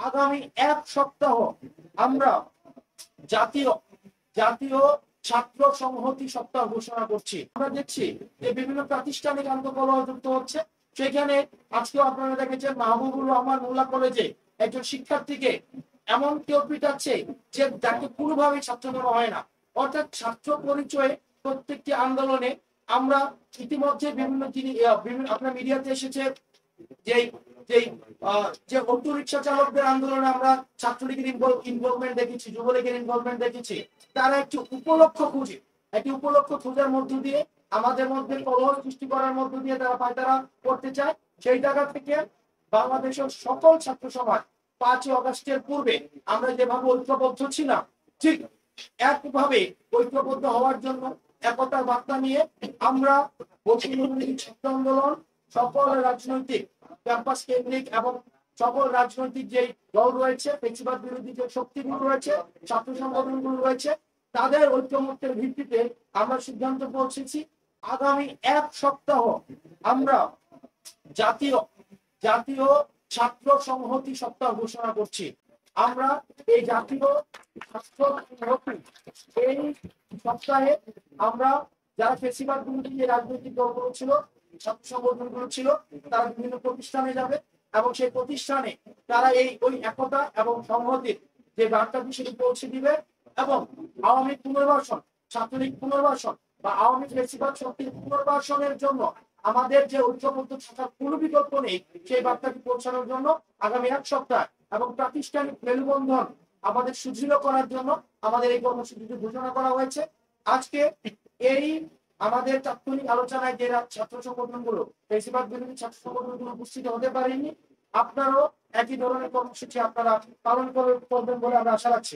আগামী এক সপ্তাহ আমরা জাতীয় জাতীয় ছাত্র সংহতি সপ্তাহ ঘোষণা করছি। আমরা দেখছি যে বিভিন্ন প্রাতিষ্ঠানিক আন্দোলন যুক্ত হচ্ছে। সেখানে আজকেও আপনারা দেখেছেন মাহবুবুর রহমান মোল্লা কলেজে একজন শিক্ষার্থীকে এমন কেউ পিটাচ্ছে যে যাকে কোনোভাবেই ছাত্র বলা হয় না। অর্থাৎ ছাত্র পরিচয়ে প্রত্যেকটি আন্দোলনে আমরা ইতিমধ্যে বিভিন্ন আপনার মিডিয়াতে এসেছে যেই যেই যে অটো রিক্সা চালকদের আন্দোলনে আমরা ছাত্রলীগের ইনভলভমেন্ট দেখেছি, যুবলীগের ইনভলভমেন্ট দেখেছি। তারা একটি উপলক্ষ খোঁজার মধ্য দিয়ে আমাদের মধ্যে কলহ সৃষ্টি করার মধ্য দিয়ে তারা পায়তারা করতে চায়। সেই জায়গা থেকে বাংলাদেশের সকল ছাত্র সমাজ 5ই আগস্টের পূর্বে আমরা যেভাবে ঐক্যবদ্ধ ছিলাম, ঠিক একভাবে ঐক্যবদ্ধ হওয়ার জন্য একতার বার্তা নিয়ে আমরা ছাত্র আন্দোলন সকল রাজনৈতিক ক্যাম্পাস কেন্দ্রিক এবং সকল রাজনৈতিক যে দল রয়েছে, ফ্যাসিবাদ বিরোধী যে শক্তিগুলো রয়েছে, ছাত্র সংগঠনগুলো রয়েছে, তাদের ঐক্যমত্যের ভিত্তিতে আমরা সিদ্ধান্ত পৌঁছেছি আগামী এক সপ্তাহ আমরা জাতীয় ছাত্র সংহতি সপ্তাহ ঘোষণা করছি। আমরা এই জাতীয় ছাত্র সংহতি এই সপ্তাহে আমরা যারা ফ্যাসিবাদ বিরোধী যে রাজনৈতিক দলগুলো ছিল, ছাত্র সংগঠনগুলো ছিল, তারা বিভিন্ন প্রতিষ্ঠানে যাবে এবং সেই প্রতিষ্ঠানে তারা ওই একতা এবং সংহতির যে বার্তাটি সেটি পৌঁছে দিবে এবং আওয়ামী পুনর্বাসন, ছাত্রলীগ পুনর্বাসন বা আওয়ামী ফ্যাসিবাদ শক্তির পুনর্বাসনের জন্য আমাদের যে ঐক্যবদ্ধ থাকার কোনো বিকল্প নেই, সেই বার্তাটি পৌঁছানোর জন্য আগামী এক সপ্তাহ এবং প্রাতিষ্ঠানিক মেলবন্ধন আমাদের সুদৃঢ় করার জন্য আমাদের এই কর্মসূচিটি ঘোষণা করা হয়েছে। আজকে এই আমাদের তাৎক্ষণিক আলোচনায় যে ছাত্র সংগঠনগুলো, ফ্যাসিবাদ বিরোধী ছাত্র সংগঠনগুলো উপস্থিত হতে পারেনি, আপনারাও একই ধরনের কর্মসূচি আপনারা পালন করবেন বলে আমরা আশা রাখছি।